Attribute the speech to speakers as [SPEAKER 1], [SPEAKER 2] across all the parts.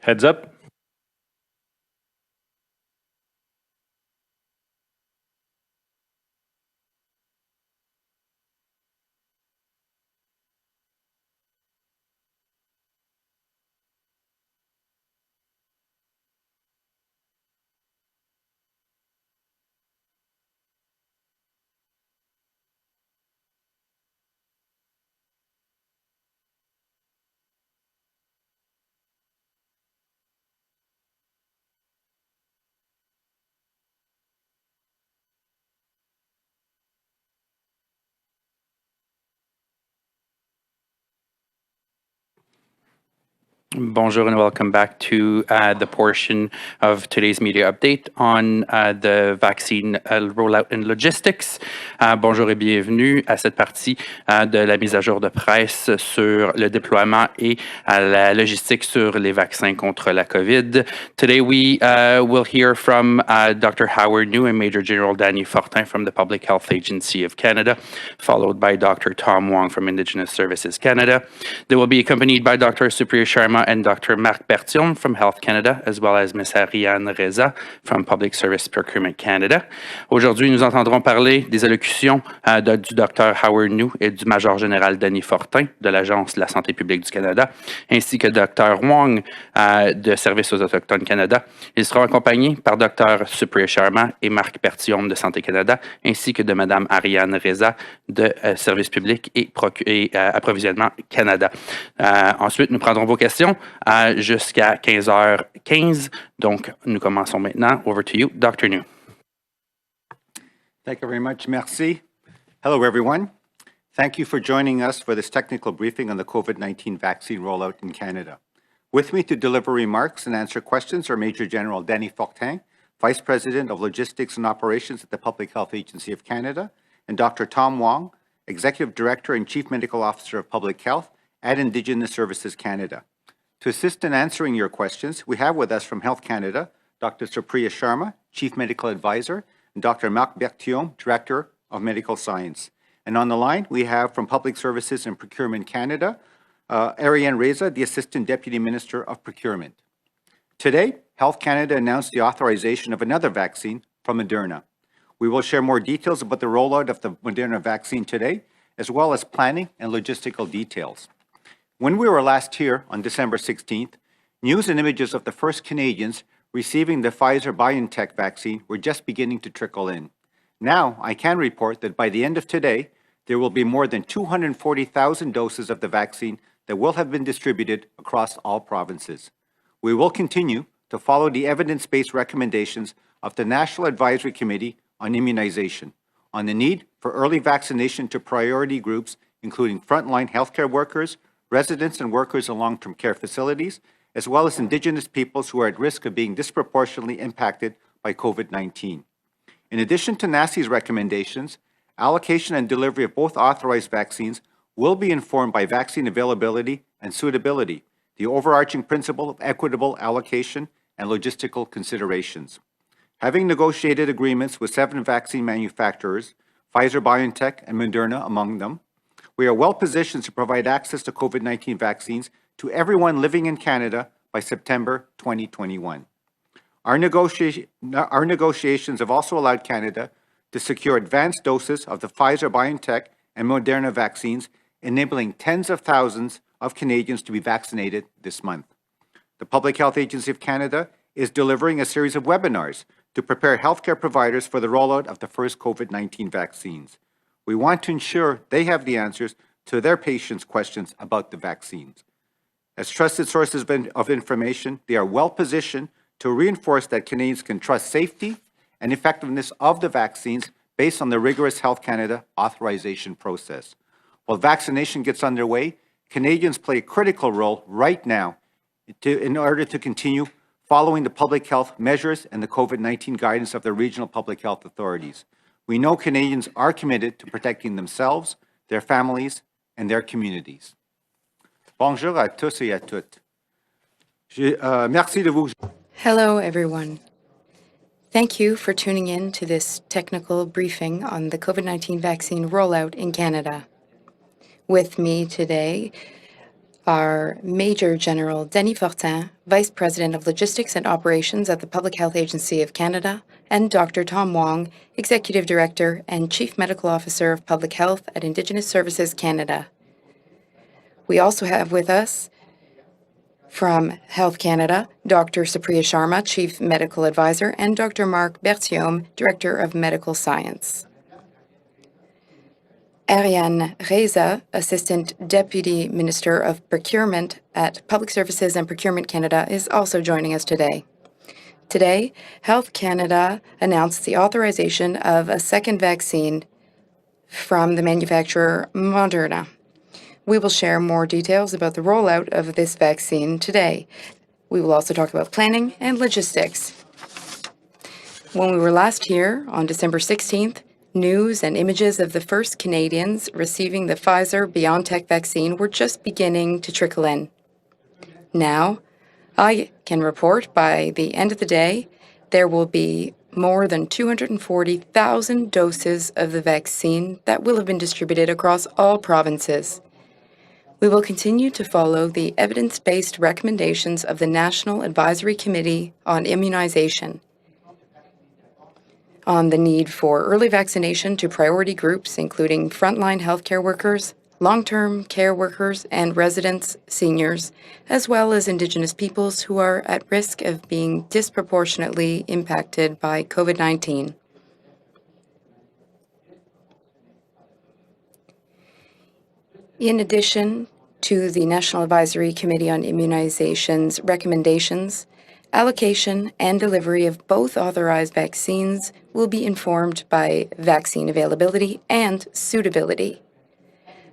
[SPEAKER 1] Heads up. Bonjour and welcome back to the portion of today's media update on the vaccine rollout and logistics. Bonjour et bienvenue à cette partie de la mise à jour de presse sur le déploiement et la logistique sur les vaccins contre la COVID. Today we will hear from Dr. Howard New and Major General Danny Fortin from the Public Health Agency of Canada, followed by Dr. Tom Wong from Indigenous Services Canada. They will be accompanied by Dr. Supriya Sharma and Dr. Marc Berthiaume from Health Canada, as well as Ms. Ariane Reza from Public Service Procurement Canada. Aujourd'hui, nous entendrons parler des allocutions du Dr. Howard New et du Major général Danny Fortin de l'Agence de la santé publique du Canada, ainsi que Dr. Wong de Services aux Autochtones Canada. Ils seront accompagnés par Dr. Supriya Sharma et Marc Berthiaume de Santé Canada, ainsi que de Mme Ariane Reza de Services publics et Approvisionnement Canada. Ensuite, nous prendrons vos questions jusqu'à 15h15. Donc, nous commençons maintenant. Over to you, Dr. New.
[SPEAKER 2] Thank you very much. Merci. Hello, everyone. Thank you for joining us for this technical briefing on the COVID-19 vaccine rollout in Canada. With me to deliver remarks and answer questions are Major General Danny Fortin, Vice President of Logistics and Operations at the Public Health Agency of Canada, and Dr. Tom Wong, Executive Director and Chief Medical Officer of Public Health at Indigenous Services Canada. To assist in answering your questions, we have with us from Health Canada, Dr. Supriya Sharma, Chief Medical Advisor, and Dr. Marc Berthiaume, Director of Medical Science. And on the line, we have from Public Services and Procurement Canada, Ariane Reza, the Assistant Deputy Minister of Procurement. Today, Health Canada announced the authorization of another vaccine from Moderna. We will share more details about the rollout of the Moderna vaccine today, as well as planning and logistical details. When we were last here on December 16th, news and images of the first Canadians receiving the Pfizer-BioNTech vaccine were just beginning to trickle in. Now, I can report that by the end of today, there will be more than 240,000 doses of the vaccine that will have been distributed across all provinces. We will continue to follow the evidence-based recommendations of the National Advisory Committee on Immunization on the need for early vaccination to priority groups, including frontline healthcare workers, residents and workers in long-term care facilities, as well as Indigenous peoples who are at risk of being disproportionately impacted by COVID-19. In addition to NACI's recommendations, allocation and delivery of both authorized vaccines will be informed by vaccine availability and suitability, the overarching principle of equitable allocation and logistical considerations. Having negotiated agreements with 7 vaccine manufacturers, Pfizer-BioNTech and Moderna among them, we are well positioned to provide access to COVID-19 vaccines to everyone living in Canada by September 2021. Our negotiations have also allowed Canada to secure advanced doses of the Pfizer-BioNTech and Moderna vaccines, enabling tens of thousands of Canadians to be vaccinated this month. The Public Health Agency of Canada is delivering a series of webinars to prepare healthcare providers for the rollout of the first COVID-19 vaccines. We want to ensure they have the answers to their patients' questions about the vaccines. As trusted sources of information, they are well positioned to reinforce that Canadians can trust safety and effectiveness of the vaccines based on the rigorous Health Canada authorization process. While vaccination gets underway, Canadians play a critical role right now in order to continue following the public health measures and the COVID-19 guidance of the regional public health authorities. We know Canadians are committed to protecting themselves, their families, and their communities. Bonjour à tous et à toutes. Merci de vous.
[SPEAKER 3] Hello, everyone. Thank you for tuning in to this technical briefing on the COVID-19 vaccine rollout in Canada. With me today are Major General Denis Fortin, Vice President of Logistics and Operations at the Public Health Agency of Canada, and Dr. Tom Wong, Executive Director and Chief Medical Officer of Public Health at Indigenous Services Canada. We also have with us from Health Canada, Dr. Supriya Sharma, Chief Medical Advisor, and Dr. Marc Berthiaume, Director of Medical Science. Ariane Reza, Assistant Deputy Minister of Procurement at Public Services and Procurement Canada, is also joining us today. Today, Health Canada announced the authorization of a second vaccine from the manufacturer Moderna. We will share more details about the rollout of this vaccine today. We will also talk about planning and logistics. When we were last here on December 16th, news and images of the first Canadians receiving the Pfizer-BioNTech vaccine were just beginning to trickle in. Now, I can report by the end of the day, there will be more than 240,000 doses of the vaccine that will have been distributed across all provinces. We will continue to follow the evidence-based recommendations of the National Advisory Committee on Immunization on the need for early vaccination to priority groups, including frontline healthcare workers, long-term care workers, and residents, seniors, as well as Indigenous peoples who are at risk of being disproportionately impacted by COVID-19. In addition to the National Advisory Committee on Immunization's recommendations, allocation and delivery of both authorized vaccines will be informed by vaccine availability and suitability,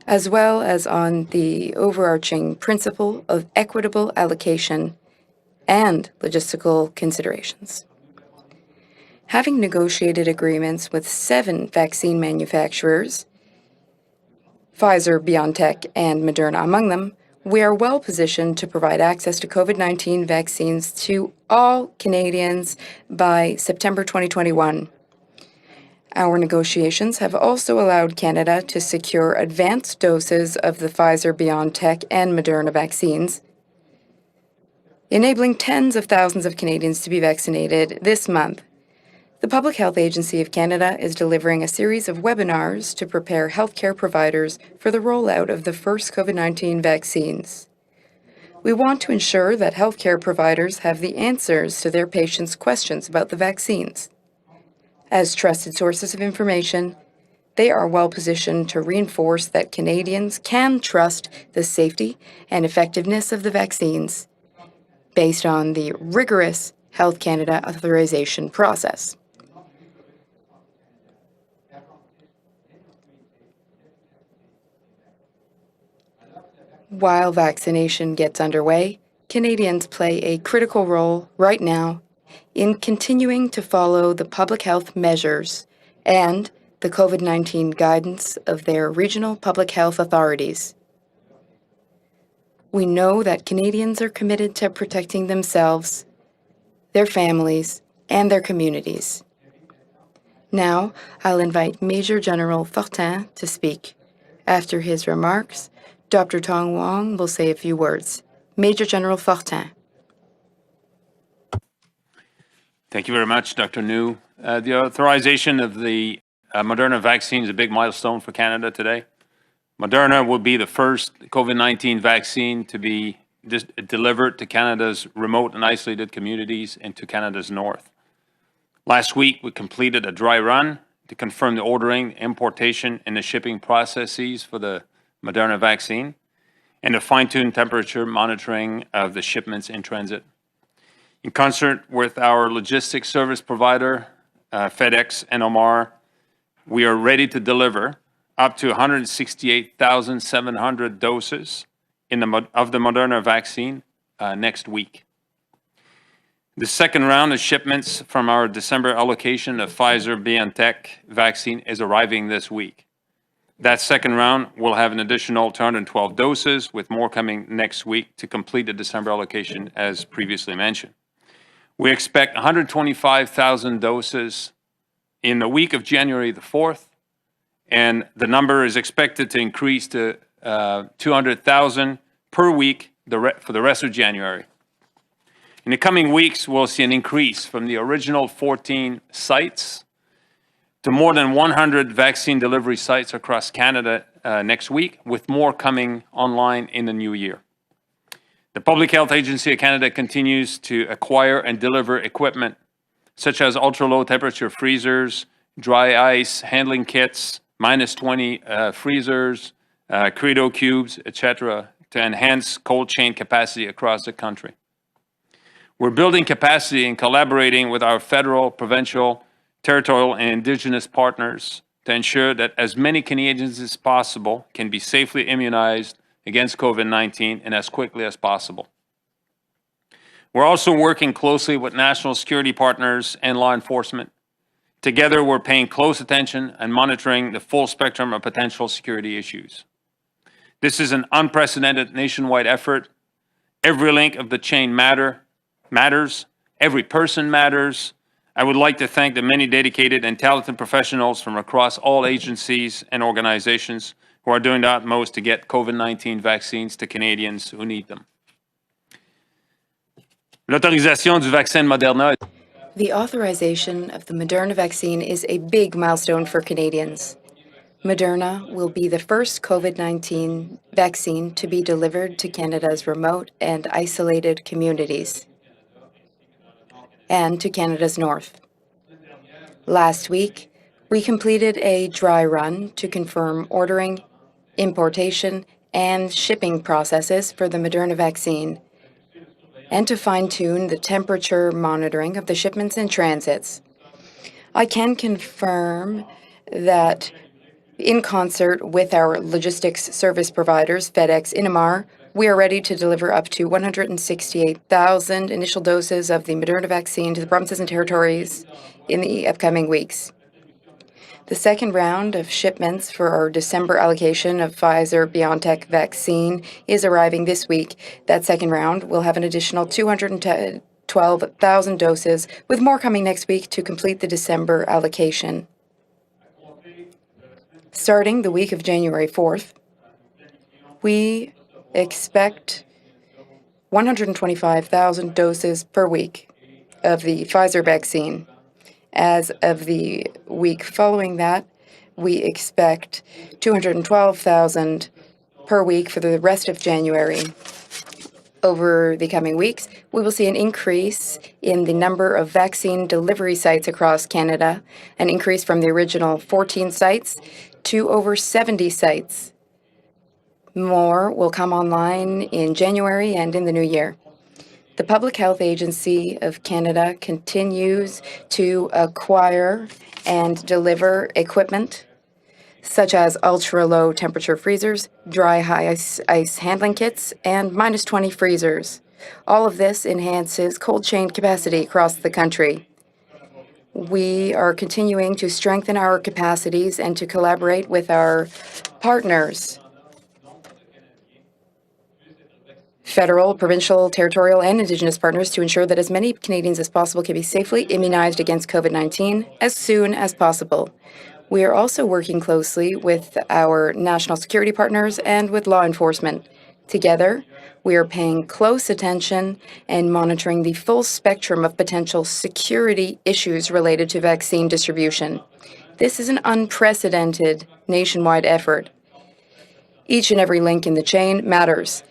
[SPEAKER 3] as well as on the overarching principle of equitable allocation and logistical considerations. Having negotiated agreements with 7 vaccine manufacturers, Pfizer, BioNTech, and Moderna among them, we are well positioned to provide access to COVID-19 vaccines to all Canadians by September 2021. Our negotiations have also allowed Canada to secure advanced doses of the Pfizer, BioNTech, and Moderna vaccines, enabling tens of thousands of Canadians to be vaccinated this month. The Public Health Agency of Canada is delivering a series of webinars to prepare healthcare providers for the rollout of the first COVID-19 vaccines. We want to ensure that healthcare providers have the answers to their patients' questions about the vaccines. As trusted sources of information, they are well positioned to reinforce that Canadians can trust the safety and effectiveness of the vaccines based on the rigorous Health Canada authorization process. While vaccination gets underway, Canadians play a critical role right now in continuing to follow the public health measures and the COVID-19 guidance of their regional public health authorities. We know that Canadians are committed to protecting themselves, their families, and their communities. Now, I'll invite Major General Fortin to speak. After his remarks, Dr. Tom Wong will say a few words. Major General Fortin.
[SPEAKER 4] Thank you very much, Dr. New. The authorization of the Moderna vaccine is a big milestone for Canada today. Moderna will be the first COVID-19 vaccine to be delivered to Canada's remote and isolated communities and to Canada's north. Last week, we completed a dry run to confirm the ordering, importation, and the shipping processes for the Moderna vaccine, and to fine-tune temperature monitoring of the shipments in transit. In concert with our logistics service provider, FedEx and Omar, we are ready to deliver up to 168,700 doses of the Moderna vaccine next week. The second round of shipments from our December allocation of Pfizer-BioNTech vaccine is arriving this week. That second round will have an additional 212 doses, with more coming next week to complete the December allocation, as previously mentioned. We expect 125,000 doses in the week of January the 4th, and the number is expected to increase to 200,000 per week for the rest of January. In the coming weeks, we'll see an increase from the original 14 sites to more than 100 vaccine delivery sites across Canada next week, with more coming online in the new year. The Public Health Agency of Canada continues to acquire and deliver equipment such as ultra-low temperature freezers, dry ice handling kits, -20 freezers, Credo cubes, etc., to enhance cold chain capacity across the country. We're building capacity and collaborating with our federal, provincial, territorial, and Indigenous partners to ensure that as many Canadians as possible can be safely immunized against COVID-19 and as quickly as possible. We're also working closely with national security partners and law enforcement. Together, we're paying close attention and monitoring the full spectrum of potential security issues. This is an unprecedented nationwide effort. Every link of the chain matters. Every person matters. I would like to thank the many dedicated and talented professionals from across all agencies and organizations who are doing the utmost to get COVID-19 vaccines to Canadians who need them. L'autorisation du vaccin Moderna.
[SPEAKER 3] The authorization of the Moderna vaccine is a big milestone for Canadians. Moderna will be the first COVID-19 vaccine to be delivered to Canada's remote and isolated communities and to Canada's north. Last week, we completed a dry run to confirm ordering, importation, and shipping processes for the Moderna vaccine, and to fine-tune the temperature monitoring of the shipments and transits. I can confirm that in concert with our logistics service providers, FedEx, Innomar, we are ready to deliver up to 168,000 initial doses of the Moderna vaccine to the provinces and territories in the upcoming weeks. The second round of shipments for our December allocation of Pfizer-BioNTech vaccine is arriving this week. That second round will have an additional 212,000 doses, with more coming next week to complete the December allocation. Starting the week of January 4th, we expect 125,000 doses per week of the Pfizer vaccine. As of the week following that, we expect 212,000 per week for the rest of January. Over the coming weeks, we will see an increase in the number of vaccine delivery sites across Canada, an increase from the original 14 sites to over 70 sites. More will come online in January and in the new year. The Public Health Agency of Canada continues to acquire and deliver equipment such as ultra-low temperature freezers, dry ice handling kits, and -20 freezers. All of this enhances cold chain capacity across the country. We are continuing to strengthen our capacities and to collaborate with our partners, federal, provincial, territorial, and Indigenous partners, to ensure that as many Canadians as possible can be safely immunized against COVID-19 as soon as possible. We are also working closely with our national security partners and with law enforcement. Together, we are paying close attention and monitoring the full spectrum of potential security issues related to vaccine distribution. This is an unprecedented nationwide effort. Each and every link in the chain matters.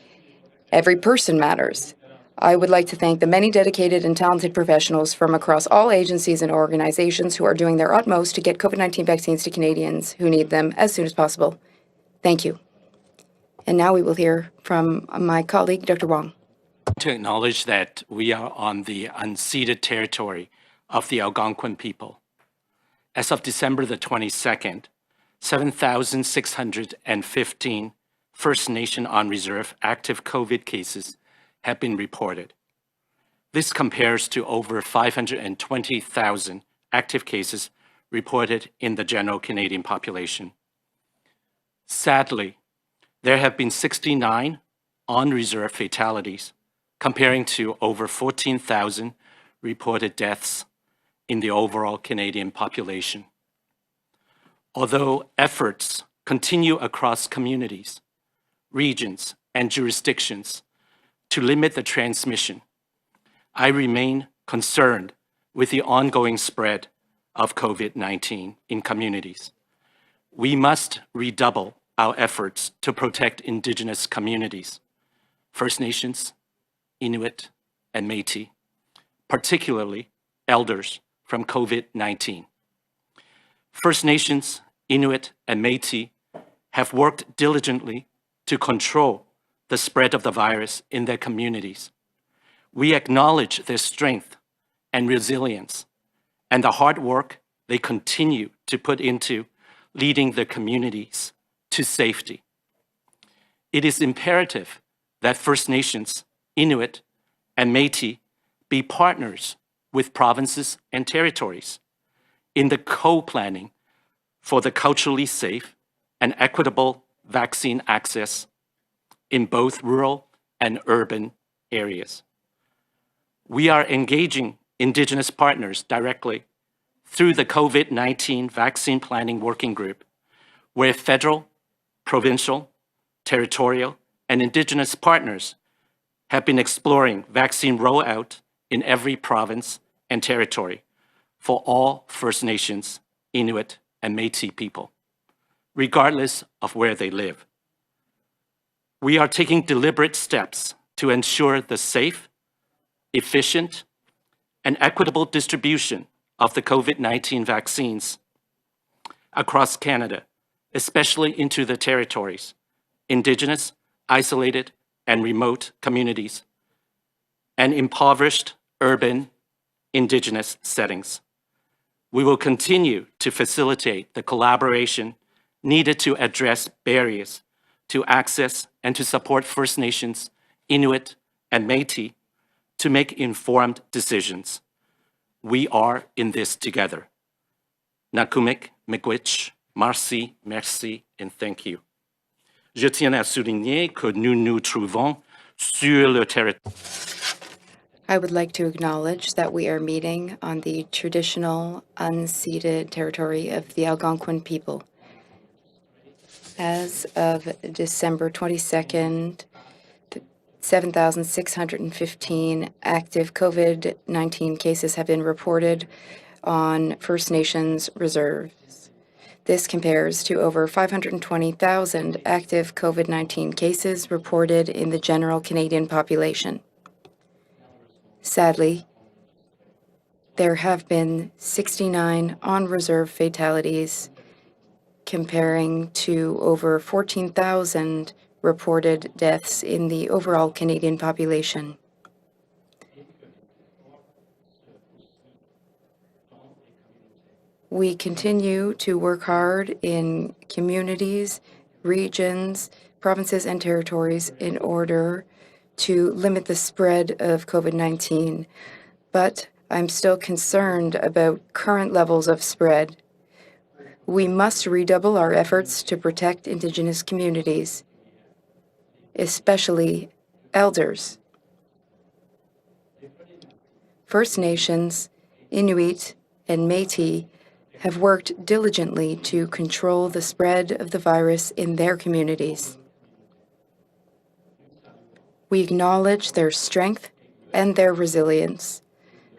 [SPEAKER 3] Every person matters. I would like to thank the many dedicated and talented professionals from across all agencies and organizations who are doing their utmost to get COVID-19 vaccines to Canadians who need them as soon as possible. Thank you. And now we will hear from my colleague, Dr. Wong.
[SPEAKER 5] To acknowledge that we are on the unceded territory of the Algonquin people. As of December the 22nd, 7,615 First Nation on reserve active COVID cases have been reported. This compares to over 520,000 active cases reported in the general Canadian population. Sadly, there have been 69 on-reserve fatalities, comparing to over 14,000 reported deaths in the overall Canadian population. Although efforts continue across communities, regions, and jurisdictions to limit the transmission, I remain concerned with the ongoing spread of COVID-19 in communities. We must redouble our efforts to protect Indigenous communities, First Nations, Inuit, and Métis, particularly elders from COVID-19. First Nations, Inuit, and Métis have worked diligently to control the spread of the virus in their communities. We acknowledge their strength and resilience and the hard work they continue to put into leading their communities to safety. It is imperative that First Nations, Inuit, and Métis be partners with provinces and territories in the co-planning for the culturally safe and equitable vaccine access in both rural and urban areas. We are engaging Indigenous partners directly through the COVID-19 Vaccine Planning Working Group, where federal, provincial, territorial, and Indigenous partners have been exploring vaccine rollout in every province and territory for all First Nations, Inuit, and Métis people, regardless of where they live. We are taking deliberate steps to ensure the safe, efficient, and equitable distribution of the COVID-19 vaccines across Canada, especially into the territories, Indigenous, isolated, and remote communities, and impoverished urban Indigenous settings. We will continue to facilitate the collaboration needed to address barriers to access and to support First Nations, Inuit, and Métis to make informed decisions. We are in this together. Nakumik, miigwech, marci, merci, and thank you. Je tiens à souligner que nous nous trouvons sur le territoire.
[SPEAKER 3] I would like to acknowledge that we are meeting on the traditional unceded territory of the Algonquin people. As of December 22nd, 7,615 active COVID-19 cases have been reported on First Nations reserves. This compares to over 520,000 active COVID-19 cases reported in the general Canadian population. Sadly, there have been 69 on-reserve fatalities, comparing to over 14,000 reported deaths in the overall Canadian population. We continue to work hard in communities, regions, provinces, and territories in order to limit the spread of COVID-19, but I'm still concerned about current levels of spread. We must redouble our efforts to protect Indigenous communities, especially elders. First Nations, Inuit, and Métis have worked diligently to control the spread of the virus in their communities. We acknowledge their strength and their resilience,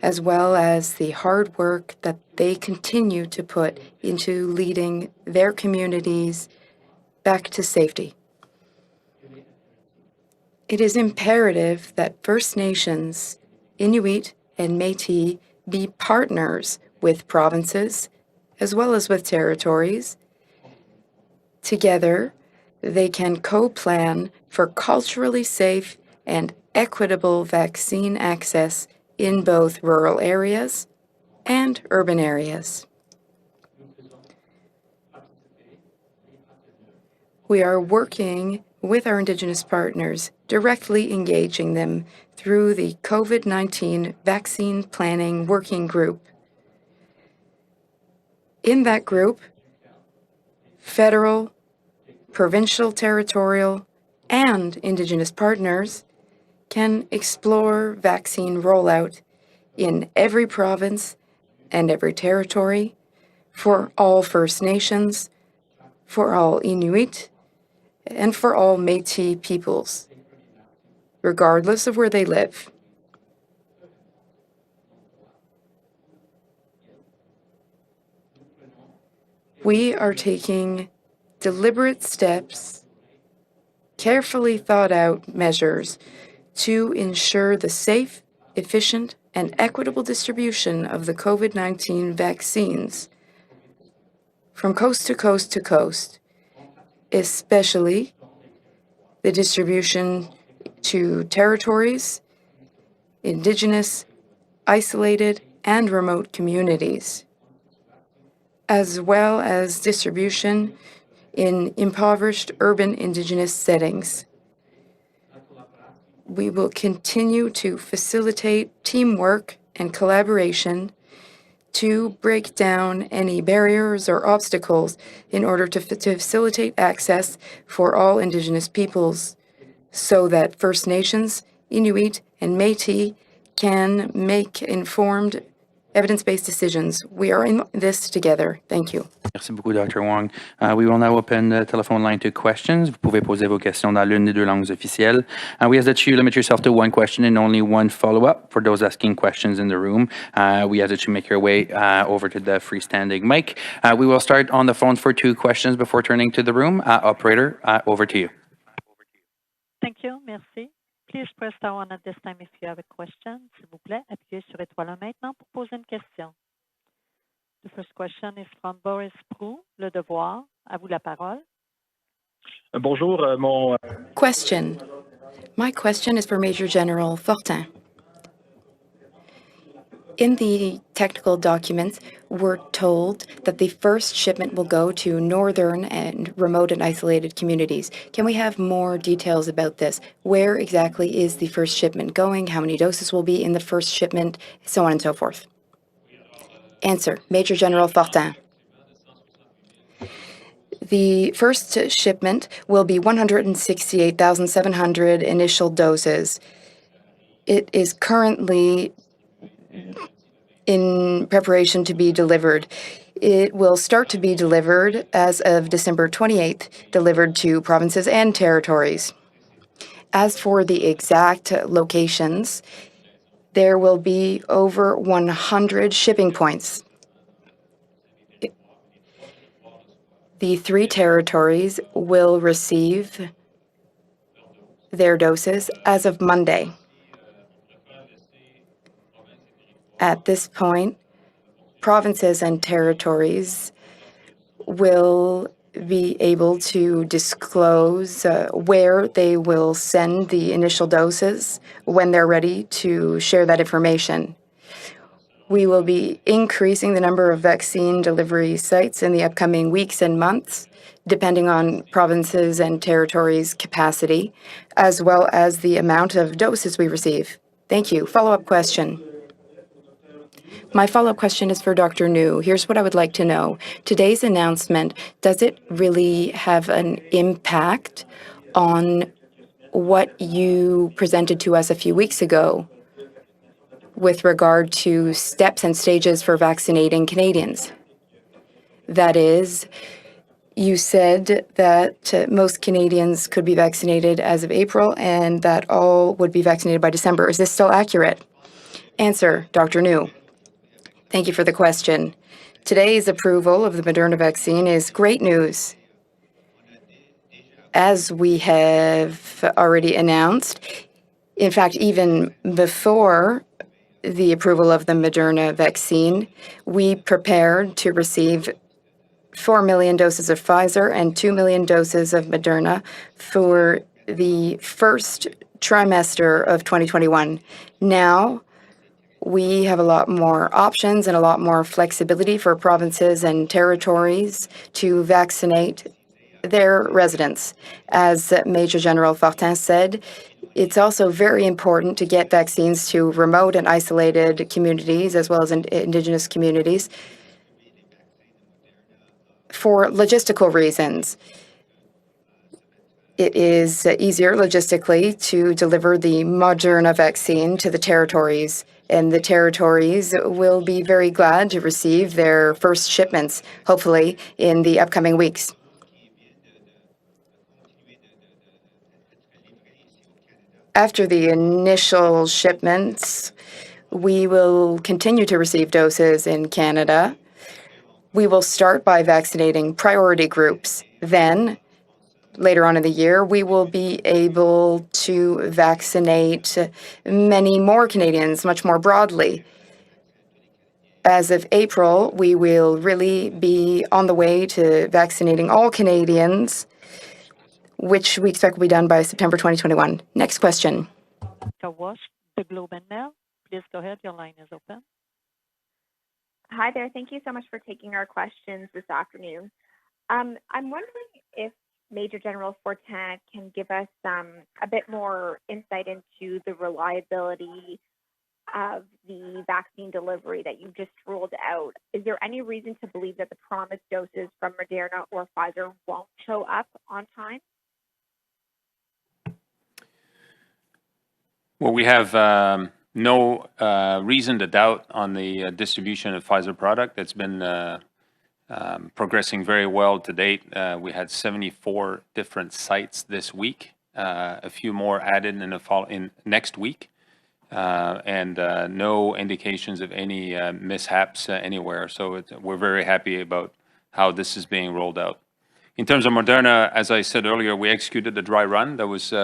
[SPEAKER 3] as well as the hard work that they continue to put into leading their communities back to safety. It is imperative that First Nations, Inuit, and Métis be partners with provinces as well as with territories. Together, they can co-plan for culturally safe and equitable vaccine access in both rural areas and urban areas. We are working with our Indigenous partners, directly engaging them through the COVID-19 Vaccine Planning Working Group. In that group, federal, provincial, territorial, and Indigenous partners can explore vaccine rollout in every province and every territory for all First Nations, for all Inuit, and for all Métis peoples, regardless of where they live. We are taking deliberate steps, carefully thought out measures to ensure the safe, efficient, and equitable distribution of the COVID-19 vaccines from coast to coast to coast, especially the distribution to territories, Indigenous, isolated, and remote communities, as well as distribution in impoverished urban Indigenous settings. We will continue to facilitate teamwork and collaboration to break down any barriers or obstacles in order to facilitate access for all Indigenous peoples so that First Nations, Inuit, and Métis can make informed, evidence-based decisions. We are in this together. Thank you.
[SPEAKER 1] Merci beaucoup, Dr. Wong. We will now open the telephone line to questions. Vous pouvez poser vos questions dans l'une des deux langues officielles. We ask that you limit yourself to one question and only one follow-up. For those asking questions in the room, we ask that you make your way over to the freestanding mic. We will start on the phone for 2 questions before turning to the room. Operator, over to you.
[SPEAKER 6] Thank you. Merci. Please press star 1 at this time if you have a question. S'il vous plaît, appuyez sur étoile 1 maintenant pour poser une question. The first question is from Boris Prou, Le Devoir. À vous la parole.
[SPEAKER 7] Bonjour,
[SPEAKER 3] Question. My question is for Major General Fortin. In the technical documents, we're told that the first shipment will go to northern and remote and isolated communities. Can we have more details about this? Where exactly is the first shipment going? How many doses will be in the first shipment? So on and so forth. Answer. Major General Fortin. The first shipment will be 168,700 initial doses. It is currently in preparation to be delivered. It will start to be delivered as of December 28th, delivered to provinces and territories. As for the exact locations, there will be over 100 shipping points. The 3 territories will receive their doses as of Monday. At this point, provinces and territories will be able to disclose where they will send the initial doses when they're ready to share that information. We will be increasing the number of vaccine delivery sites in the upcoming weeks and months, depending on provinces and territories' capacity, as well as the amount of doses we receive. Thank you. Follow-up question. My follow-up question is for Dr. New. Here's what I would like to know. Today's announcement, does it really have an impact on what you presented to us a few weeks ago with regard to steps and stages for vaccinating Canadians? That is, you said that most Canadians could be vaccinated as of April and that all would be vaccinated by December. Is this still accurate? Answer, Dr. New. Thank you for the question. Today's approval of the Moderna vaccine is great news. As we have already announced, in fact, even before the approval of the Moderna vaccine, we prepared to receive 4 million doses of Pfizer and 2 million doses of Moderna for the first trimester of 2021. Now, we have a lot more options and a lot more flexibility for provinces and territories to vaccinate their residents. As Major General Fortin said, it's also very important to get vaccines to remote and isolated communities as well as Indigenous communities for logistical reasons. It is easier logistically to deliver the Moderna vaccine to the territories, and the territories will be very glad to receive their first shipments, hopefully in the upcoming weeks. After the initial shipments, we will continue to receive doses in Canada. We will start by vaccinating priority groups. Then, later on in the year, we will be able to vaccinate many more Canadians much more broadly. As of April, we will really be on the way to vaccinating all Canadians, which we expect will be done by September 2021. Next question.
[SPEAKER 6] Wash, the Globe and Mail. Please go ahead. Your line is open.
[SPEAKER 8] Hi there. Thank you so much for taking our questions this afternoon. I'm wondering if Major General Fortin can give us a bit more insight into the reliability of the vaccine delivery that you just ruled out. Is there any reason to believe that the promised doses from Moderna or Pfizer won't show up on time?
[SPEAKER 4] Well, we have no reason to doubt on the distribution of Pfizer product. It's been progressing very well to date. We had 74 different sites this week, a few more added in next week, and no indications of any mishaps anywhere. So we're very happy about how this is being rolled out. In terms of Moderna, as I said earlier, we executed the dry run that was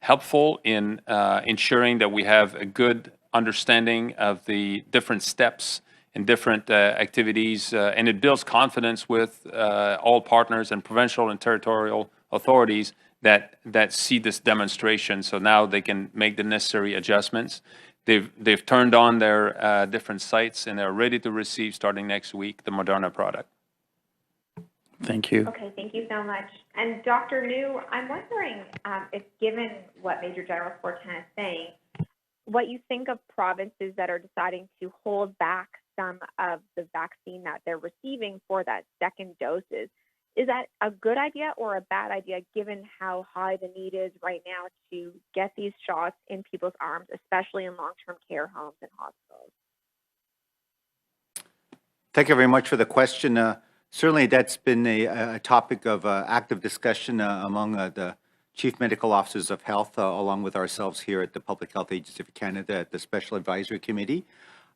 [SPEAKER 4] helpful in ensuring that we have a good understanding of the different steps and different activities, and it builds confidence with all partners and provincial and territorial authorities that see this demonstration. So now they can make the necessary adjustments. They've turned on their different sites and they're ready to receive, starting next week, the Moderna product.
[SPEAKER 1] Thank you.
[SPEAKER 8] Okay, thank you so much. And Dr. New, I'm wondering if, given what Major General Fortin is saying, what you think of provinces that are deciding to hold back some of the vaccine that they're receiving for that second doses. Is that a good idea or a bad idea, given how high the need is right now to get these shots in people's arms, especially in long-term care homes and hospitals?
[SPEAKER 2] Thank you very much for the question. Certainly, that's been a topic of active discussion among the Chief Medical Officers of Health, along with ourselves here at the Public Health Agency of Canada at the Special Advisory Committee.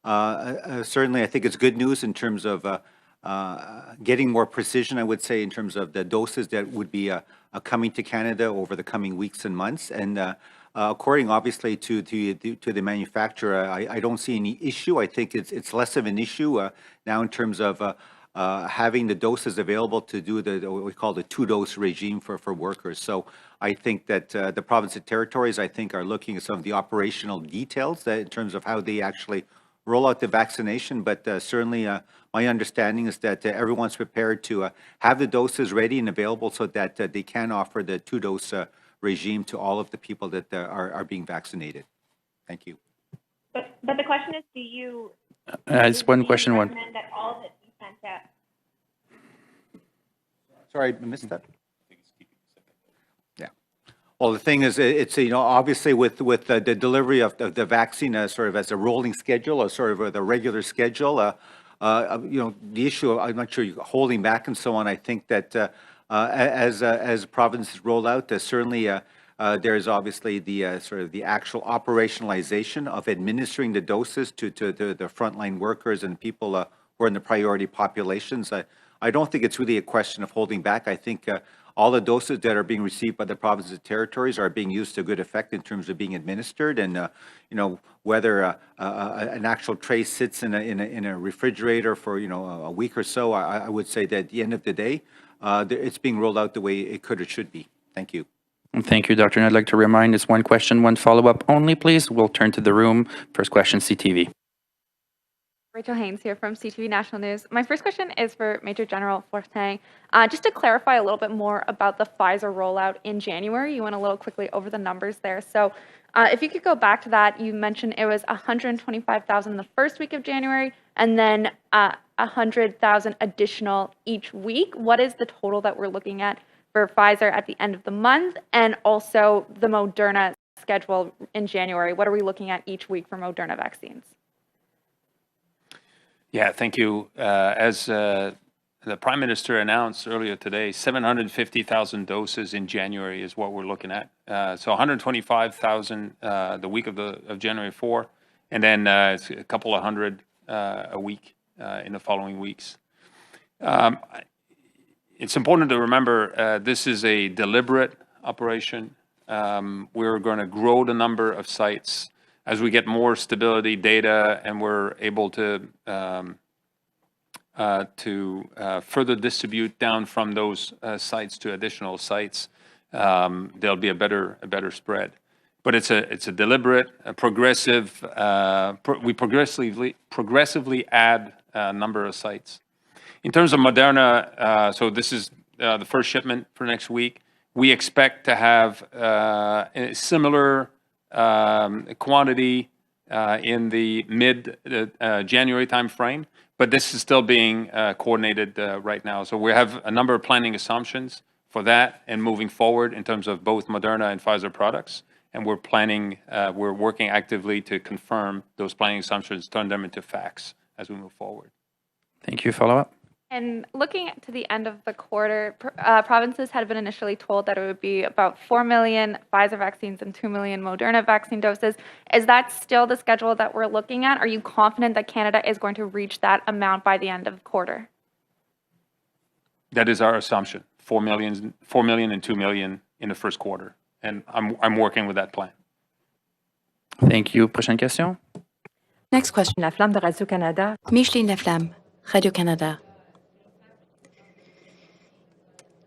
[SPEAKER 2] Certainly, I think it's good news in terms of getting more precision, I would say, in terms of the doses that would be coming to Canada over the coming weeks and months. And according, obviously, to the manufacturer, I don't see any issue. I think it's less of an issue now in terms of having the doses available to do what we call the two-dose regime for workers. So I think that the province and territories, I think, are looking at some of the operational details in terms of how they actually roll out the vaccination. But certainly my understanding is that everyone's prepared to have the doses ready and available so that they can offer the two-dose regime to all of the people that are being vaccinated. Thank you.
[SPEAKER 8] But the question is, do you
[SPEAKER 1] It's one question, one.
[SPEAKER 8] recommend that all of it be sent out?
[SPEAKER 2] Sorry, I missed that. Yeah. Well, the thing is, it's, obviously with the delivery of the vaccine sort of as a rolling schedule or sort of the regular schedule, the issue, I'm not sure, holding back and so on. I think that as provinces roll out, certainly there's obviously the sort of the actual operationalization of administering the doses to the frontline workers and people who are in the priority populations. I don't think it's really a question of holding back. I think all the doses that are being received by the provinces and territories are being used to good effect in terms of being administered. And whether an actual tray sits in a refrigerator for a week or so, I would say that at the end of the day, it's being rolled out the way it could or should be. Thank you.
[SPEAKER 1] Thank you, Doctor. And I'd like to remind it's one question, one follow-up only, please. We'll turn to the room. First question, CTV.
[SPEAKER 9] Rachel Haynes here from CTV National News. My first question is for Major General Fortin. Just to clarify a little bit more about the Pfizer rollout in January, you went a little quickly over the numbers there. So if you could go back to that, you mentioned it was 125,000 the first week of January and then 100,000 additional each week. What is the total that we're looking at for Pfizer at the end of the month, and also the Moderna schedule in January? What are we looking at each week for Moderna vaccines?
[SPEAKER 4] Yeah, thank you. As the Prime Minister announced earlier today, 750,000 doses in January is what we're looking at. So 125,000 the week of January 4, and then it's a couple of hundred a week in the following weeks. It's important to remember this is a deliberate operation. We're going to grow the number of sites as we get more stability data, and we're able to further distribute down from those sites to additional sites. There'll be a better spread. But it's a deliberate, progressive. We progressively add a number of sites. In terms of Moderna, so this is the first shipment for next week. We expect to have a similar quantity in the mid-January timeframe, but this is still being coordinated right now. So we have a number of planning assumptions for that and moving forward in terms of both Moderna and Pfizer products. And we're working actively to confirm those planning assumptions, turn them into facts as we move forward.
[SPEAKER 1] Thank you. Follow-up?
[SPEAKER 9] And looking to the end of the quarter, provinces had been initially told that it would be about 4 million Pfizer vaccines and 2 million Moderna vaccine doses. Is that still the schedule that we're looking at? Are you confident that Canada is going to reach that amount by the end of the quarter?
[SPEAKER 4] That is our assumption, 4 million and 2 million in the first quarter. And I'm working with that plan.
[SPEAKER 1] Thank you. Prochaine question.
[SPEAKER 10] Next question, La Flamme de Radio-Canada.
[SPEAKER 3] Micheline Laflamme, Radio-Canada.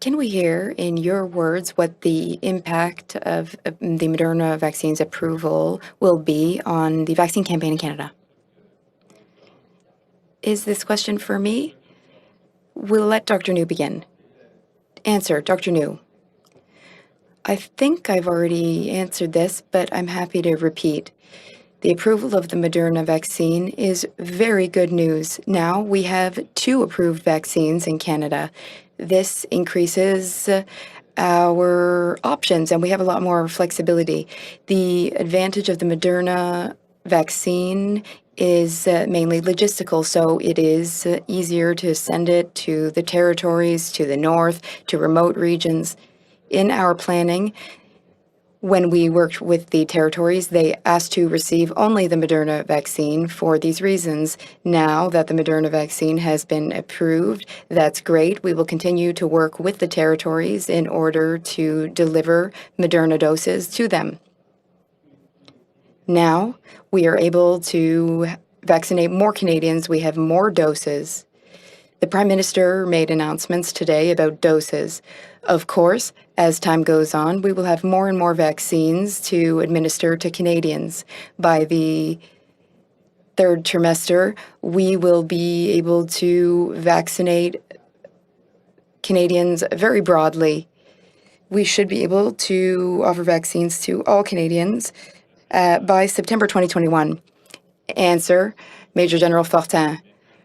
[SPEAKER 3] Can we hear in your words what the impact of the Moderna vaccine's approval will be on the vaccine campaign in Canada? Is this question for me? We'll let Dr. New begin. Answer, Dr. New. I think I've already answered this, but I'm happy to repeat. The approval of the Moderna vaccine is very good news. Now we have 2 approved vaccines in Canada. This increases our options, and we have a lot more flexibility. The advantage of the Moderna vaccine is mainly logistical, so it is easier to send it to the territories, to the north, to remote regions. In our planning, when we worked with the territories, they asked to receive only the Moderna vaccine for these reasons. Now that the Moderna vaccine has been approved, that's great. We will continue to work with the territories in order to deliver Moderna doses to them. Now we are able to vaccinate more Canadians. We have more doses. The Prime Minister made announcements today about doses. Of course, as time goes on, we will have more and more vaccines to administer to Canadians. By the 3rd trimester, we will be able to vaccinate Canadians very broadly. We should be able to offer vaccines to all Canadians by September 2021. Answer, Major General Fortin.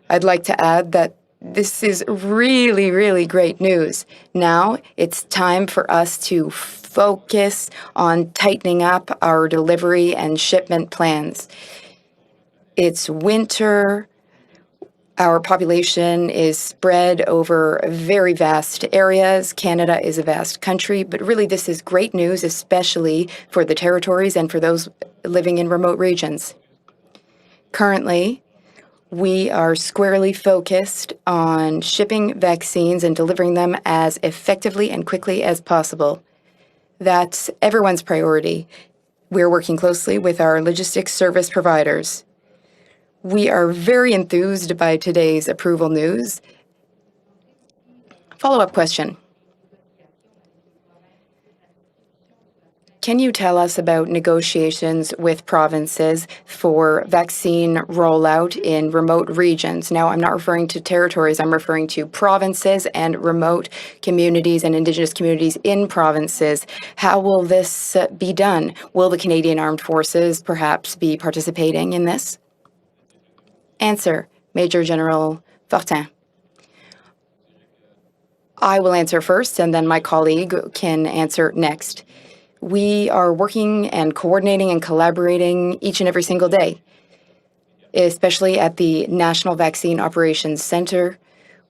[SPEAKER 3] I'd like to add that this is really, really great news. Now it's time for us to focus on tightening up our delivery and shipment plans. It's winter. Our population is spread over very vast areas. Canada is a vast country, but really this is great news, especially for the territories and for those living in remote regions. Currently, we are squarely focused on shipping vaccines and delivering them as effectively and quickly as possible. That's everyone's priority. We're working closely with our logistics service providers. We are very enthused by today's approval news. Follow-up question. Can you tell us about negotiations with provinces for vaccine rollout in remote regions? Now, I'm not referring to territories, I'm referring to provinces and remote communities and Indigenous communities in provinces. How will this be done? Will the Canadian Armed Forces perhaps be participating in this? Answer, Major General Fortin. I will answer first, and then my colleague can answer next. We are working and coordinating and collaborating each and every single day, especially at the National Vaccine Operations Center.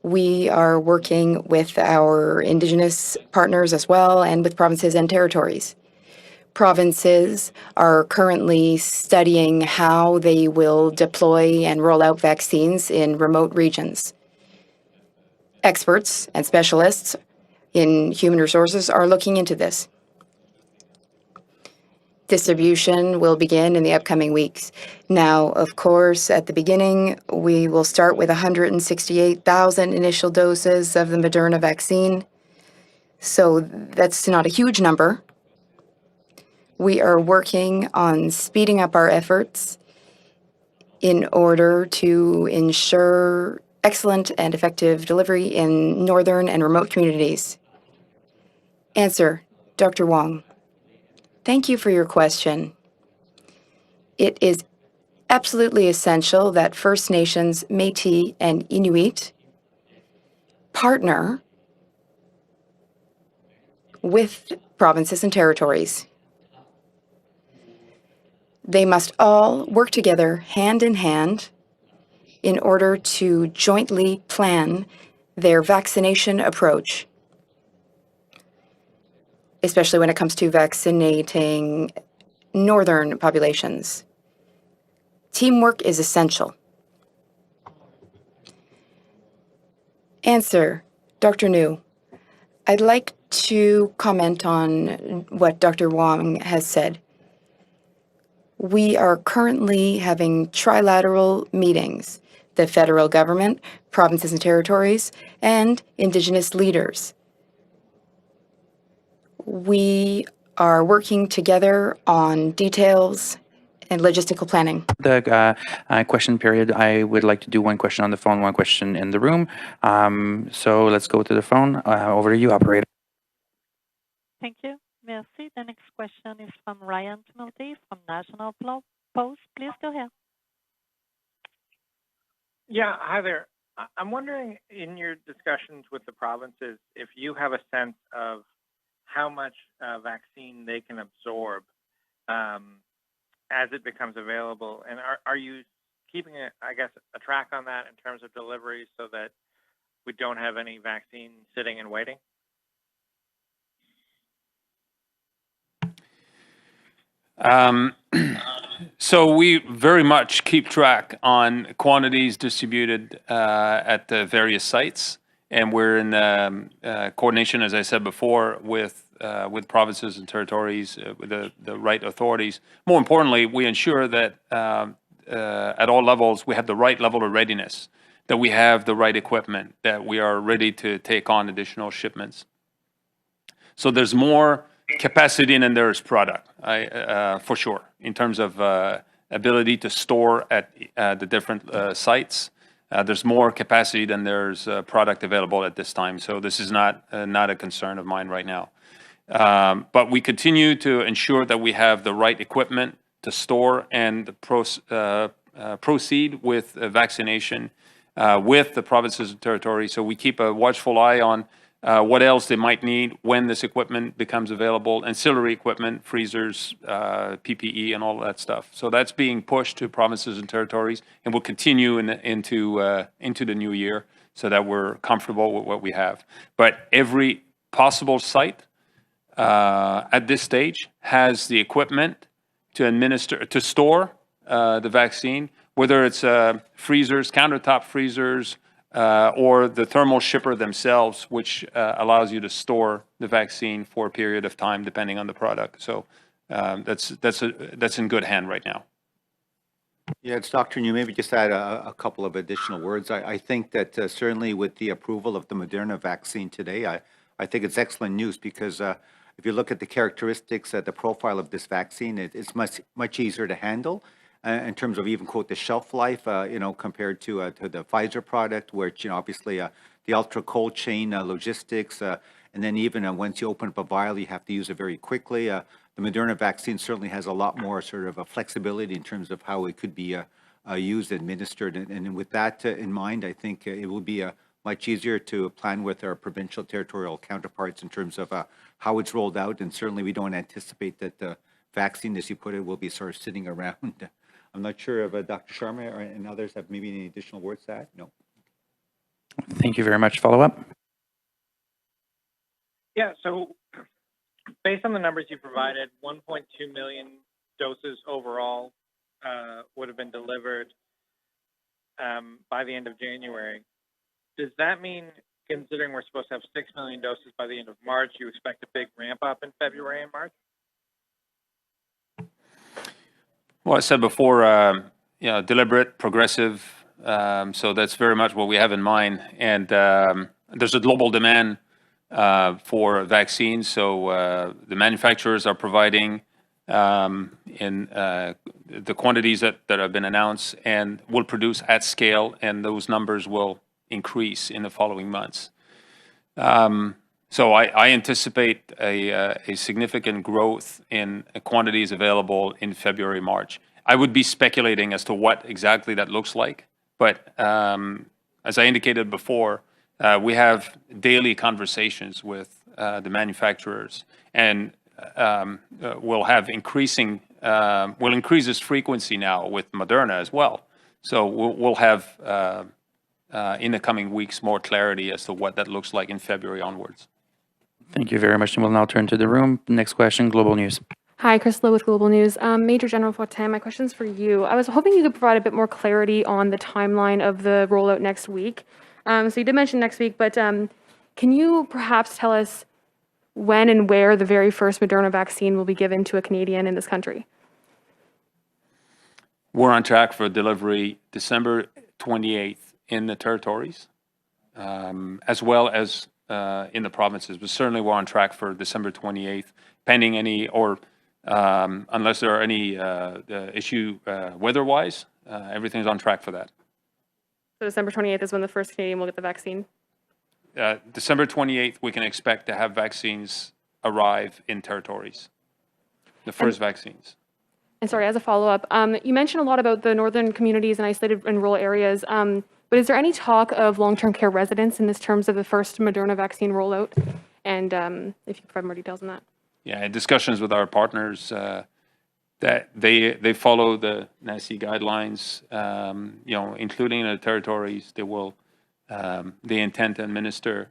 [SPEAKER 3] We are working with our Indigenous partners as well and with provinces and territories. Provinces are currently studying how they will deploy and roll out vaccines in remote regions. Experts and specialists in human resources are looking into this. Distribution will begin in the upcoming weeks. Now, of course, at the beginning, we will start with 168,000 initial doses of the Moderna vaccine. So that's not a huge number. We are working on speeding up our efforts in order to ensure excellent and effective delivery in northern and remote communities. Answer, Dr. Wong. Thank you for your question. It is absolutely essential that First Nations, Métis, and Inuit partner with provinces and territories. They must all work together hand in hand in order to jointly plan their vaccination approach, especially when it comes to vaccinating northern populations. Teamwork is essential. Answer, Dr. New. I'd like to comment on what Dr. Wong has said. We are currently having trilateral meetings, the federal government, provinces and territories, and Indigenous leaders. We are working together on details and logistical planning.
[SPEAKER 1] The question period, I would like to do one question on the phone, one question in the room. So let's go to the phone. Over to you, operator.
[SPEAKER 6] Thank you. Merci. The next question is from Ryan Tumulty from National Post. Please go ahead.
[SPEAKER 11] Yeah, hi there. I'm wondering, in your discussions with the provinces, if you have a sense of how much vaccine they can absorb as it becomes available, and are you keeping a track on that in terms of delivery so that we don't have any vaccine sitting and waiting?
[SPEAKER 4] So we very much keep track on quantities distributed at the various sites, and we're in coordination, as I said before, with provinces and territories, with the right authorities. More importantly, we ensure that at all levels we have the right level of readiness, that we have the right equipment, that we are ready to take on additional shipments. So there's more capacity than there is product, for sure, in terms of ability to store at the different sites. There's more capacity than there's product available at this time. So this is not a concern of mine right now. But we continue to ensure that we have the right equipment to store and proceed with vaccination with the provinces and territories. So we keep a watchful eye on what else they might need when this equipment becomes available, ancillary equipment, freezers, PPE, and all that stuff. So that's being pushed to provinces and territories, and will continue into the new year so that we're comfortable with what we have. But every possible site at this stage has the equipment to store the vaccine, whether it's freezers, countertop freezers, or the thermal shipper themselves, which allows you to store the vaccine for a period of time, depending on the product. So that's in good hand right now.
[SPEAKER 2] Yeah, it's Dr. New. Maybe just add a couple of additional words. I think that certainly with the approval of the Moderna vaccine today, I think it's excellent news because if you look at the characteristics, the profile of this vaccine, it's much easier to handle. In terms of even quote the shelf life, compared to the Pfizer product, which obviously the ultra cold chain logistics, and then even once you open up a vial, you have to use it very quickly. The Moderna vaccine certainly has a lot more sort of flexibility in terms of how it could be used, administered, and with that in mind, I think it will be much easier to plan with our provincial territorial counterparts in terms of how it's rolled out, and certainly we don't anticipate that the vaccine, as you put it, will be sort of sitting around. I'm not sure if Dr. Sharma and others have maybe any additional words to add. No.
[SPEAKER 1] Thank you very much. Follow-up?
[SPEAKER 11] Yeah, so based on the numbers you provided, 1.2 million doses overall would have been delivered by the end of January. Does that mean, considering we're supposed to have 6 million doses by the end of March, you expect a big ramp up in February and March?
[SPEAKER 4] Well, I said before, deliberate, progressive. So that's very much what we have in mind. And there's a global demand for vaccines. So the manufacturers are providing in the quantities that have been announced and will produce at scale, and those numbers will increase in the following months. So I anticipate a significant growth in quantities available in February, March. I would be speculating as to what exactly that looks like, but as I indicated before, we have daily conversations with the manufacturers, and we'll increase this frequency now with Moderna as well. So we'll have in the coming weeks more clarity as to what that looks like in February onwards.
[SPEAKER 1] Thank you very much. And we'll now turn to the room. Next question, Global News.
[SPEAKER 12] Hi, Chris Lowe with Global News. Major General Fortin, my question's for you. I was hoping you could provide a bit more clarity on the timeline of the rollout next week. So you did mention next week, but can you perhaps tell us when and where the very first Moderna vaccine will be given to a Canadian in this country?
[SPEAKER 4] We're on track for delivery December 28th in the territories, as well as in the provinces. But certainly we're on track for December 28th, pending any, or unless there are any issue weather-wise, everything's on track for that.
[SPEAKER 12] So December 28th is when the first Canadian will get the vaccine?
[SPEAKER 4] December 28th, we can expect to have vaccines arrive in territories, the first vaccines.
[SPEAKER 12] And sorry, as a follow-up, you mentioned a lot about the northern communities and isolated and rural areas, but is there any talk of long-term care residents in this terms of the first Moderna vaccine rollout? And if you could provide more details on that.
[SPEAKER 4] Yeah, in discussions with our partners, that they follow the NACI guidelines, including in the territories. They intend to administer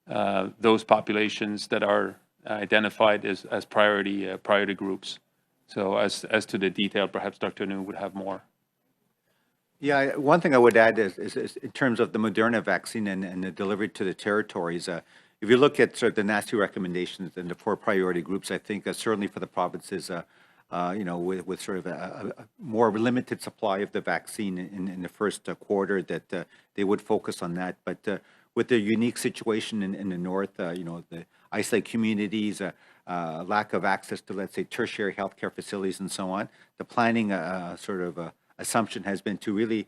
[SPEAKER 4] those populations that are identified as priority groups. So as to the detail, perhaps Dr. New would have more.
[SPEAKER 2] Yeah, one thing I would add is in terms of the Moderna vaccine and the delivery to the territories, if you look at sort of the NACI recommendations and the 4 priority groups, I think certainly for the provinces, with sort of a more limited supply of the vaccine in the first quarter, that they would focus on that. But with the unique situation in the north, the isolated communities, lack of access to, let's say, tertiary healthcare facilities and so on, the planning assumption has been to really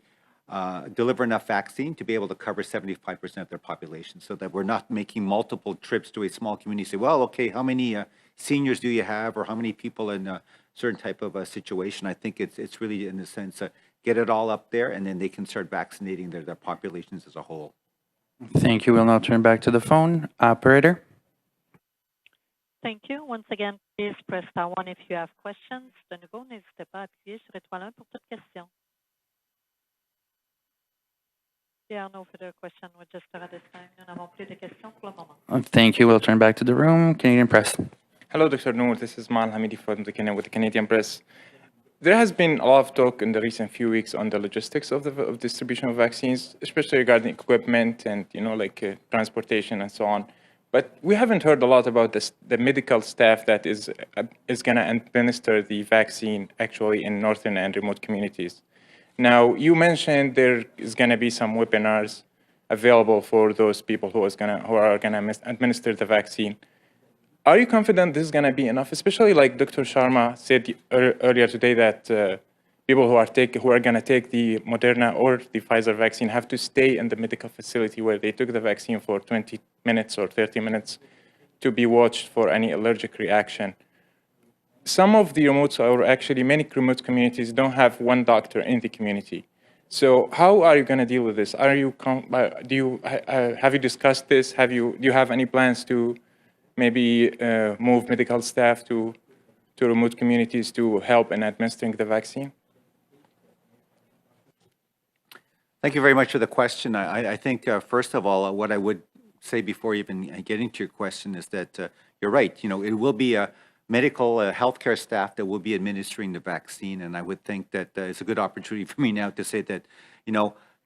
[SPEAKER 2] deliver enough vaccine to be able to cover 75% of their population, so that we're not making multiple trips to a small community, say, well, okay, how many seniors do you have, or how many people in a certain type of a situation. I think it's really, in a sense, get it all up there, and then they can start vaccinating their populations as a whole.
[SPEAKER 1] Thank you. We'll now turn back to the phone. Operator?
[SPEAKER 6] Thank you. Once again, please press star 1 if you have questions. De nouveau, n'hésitez pas à appuyer sur étoile 1 pour toute question. There are no further questions registered at this time. Nous n'avons plus de questions pour le moment.
[SPEAKER 1] Thank you. We'll turn back to the room. Canadian Press.
[SPEAKER 13] Hello, Dr. Noor. This is Mal Hamidi with the Canadian Press. There has been a lot of talk in the recent few weeks on the logistics of the distribution of vaccines, especially regarding equipment and transportation and so on. But we haven't heard a lot about the medical staff that is going to administer the vaccine actually in northern and remote communities. Now, you mentioned there is going to be some webinars available for those people who are going to administer the vaccine. Are you confident this is going to be enough? Especially like Dr. Sharma said earlier today, that people who are going to take the Moderna or the Pfizer vaccine have to stay in the medical facility where they took the vaccine for 20 minutes or 30 minutes to be watched for any allergic reaction. Some of the remote, or actually many remote communities, don't have one doctor in the community. So how are you going to deal with this? Have you discussed this? Do you have any plans to maybe move medical staff to remote communities to help in administering the vaccine?
[SPEAKER 2] Thank you very much for the question. I think, first of all, what I would say before even getting to your question is that you're right. It will be a medical healthcare staff that will be administering the vaccine. And I would think that it's a good opportunity for me now to say that,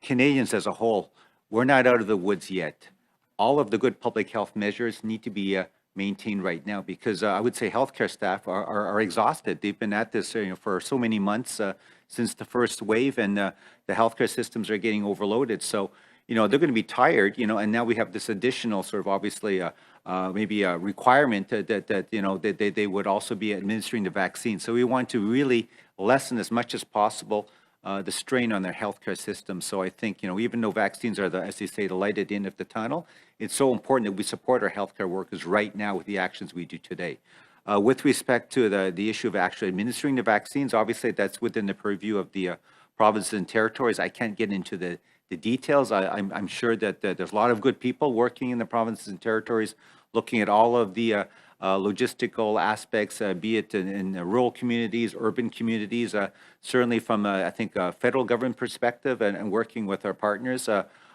[SPEAKER 2] Canadians as a whole, we're not out of the woods yet. All of the good public health measures need to be maintained right now because I would say healthcare staff are exhausted. They've been at this for so many months since the first wave, and the healthcare systems are getting overloaded. So, they're going to be tired, and now we have this additional sort of obviously maybe a requirement that they would also be administering the vaccine. So we want to really lessen as much as possible the strain on their healthcare system. So I think, even though vaccines are as they say, the light at the end of the tunnel, it's so important that we support our healthcare workers right now with the actions we do today. With respect to the issue of actually administering the vaccines, obviously that's within the purview of the provinces and territories. I can't get into the details. I'm sure that there's a lot of good people working in the provinces and territories looking at all of the logistical aspects, be it in rural communities, urban communities, certainly from, I think, a federal government perspective and working with our partners.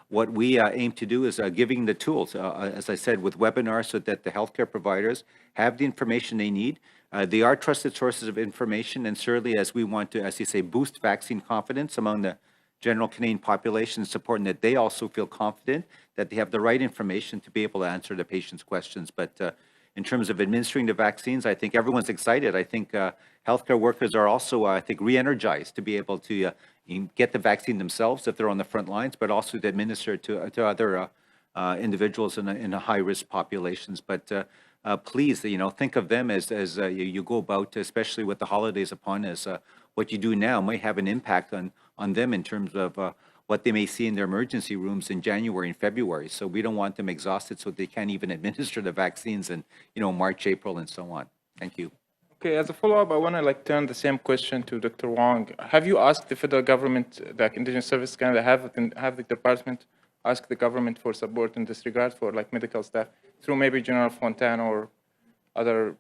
[SPEAKER 2] What we aim to do is giving the tools, as I said, with webinars so that the healthcare providers have the information they need. They are trusted sources of information, and certainly as we want to, as you say, boost vaccine confidence among the general Canadian population, it's important that they also feel confident that they have the right information to be able to answer the patient's questions. But in terms of administering the vaccines, I think everyone's excited. I think healthcare workers are also, I think, re-energized to be able to get the vaccine themselves if they're on the front lines, but also to administer it to other individuals in a high-risk populations. But please, think of them as you go about, especially with the holidays upon us. What you do now might have an impact on them in terms of what they may see in their emergency rooms in January and February. So we don't want them exhausted so they can't even administer the vaccines in, March, April, and so on. Thank you.
[SPEAKER 13] Okay, as a follow-up, I want to turn the same question to Dr. Wong. Have you asked the federal government, the Indigenous Services Canada, have the department ask the government for support in this regard for medical staff through maybe General Fontaine or another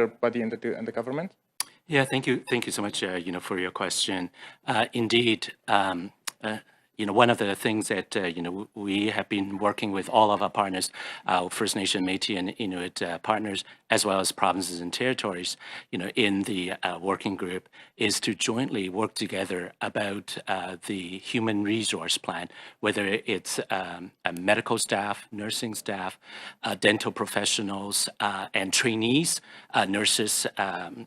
[SPEAKER 13] body in the government?
[SPEAKER 5] Yeah, thank you so much, for your question. Indeed, one of the things that we have been working with all of our partners, First Nation, Métis, and Inuit partners, as well as provinces and territories, in the working group, is to jointly work together about the human resource plan, whether it's medical staff, nursing staff, dental professionals, and trainees, nurses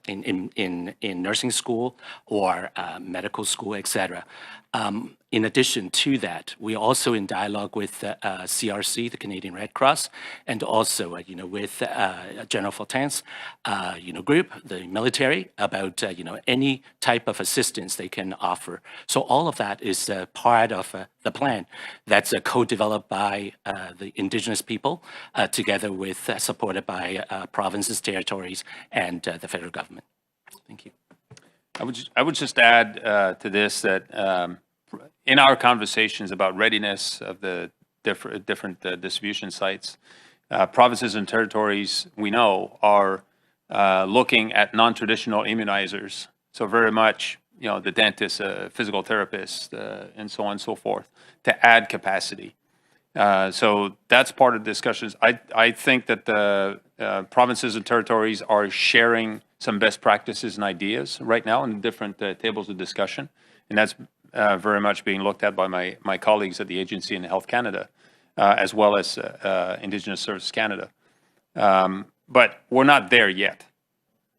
[SPEAKER 5] in nursing school or medical school, etc. In addition to that, we are also in dialogue with CRC, the Canadian Red Cross, and also, with General Fontaine's, group, the military, about, any type of assistance they can offer. So all of that is part of the plan that's co-developed by the Indigenous people, together with, supported by provinces, territories, and the federal government. Thank you.
[SPEAKER 4] I would just add to this that in our conversations about readiness of the different distribution sites, provinces and territories, we know, are looking at non-traditional immunizers. So very much, the dentist, physical therapist, and so on and so forth, to add capacity. So that's part of the discussions. I think that the provinces and territories are sharing some best practices and ideas right now in different tables of discussion, and that's very much being looked at by my colleagues at the agency in Health Canada, as well as Indigenous Services Canada. But we're not there yet.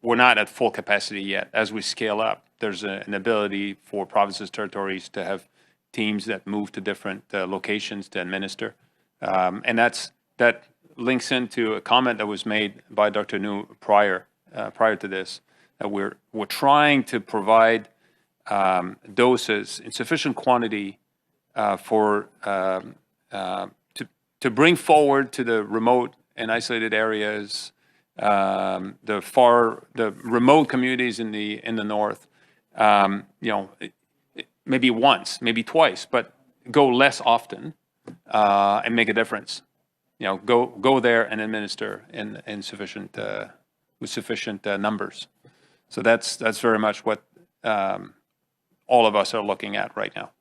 [SPEAKER 4] We're not at full capacity yet. As we scale up, there's an ability for provinces, territories to have teams that move to different locations to administer. And that links into a comment that was made by Dr. New prior to this, that we're trying to provide doses in sufficient quantity to bring forward to the remote and isolated areas, the remote communities in the north. Maybe once, maybe twice, but go less often and make a difference. Go there and administer in sufficient with sufficient numbers. So that's very much what all of us are looking at right now.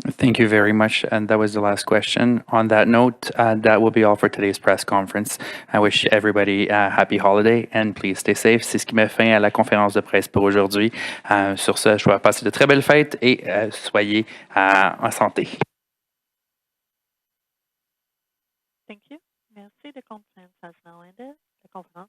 [SPEAKER 1] Thank you very much. And that was the last question. On that note, that will be all for today's press conference. I wish everybody a happy holiday and please stay safe. C'est ce qui met fin à la conférence de presse pour aujourd'hui. Sur ce, je vous souhaite passer de très belles fêtes et soyez en santé.
[SPEAKER 6] Thank you. Merci. The conference has now ended. La conférence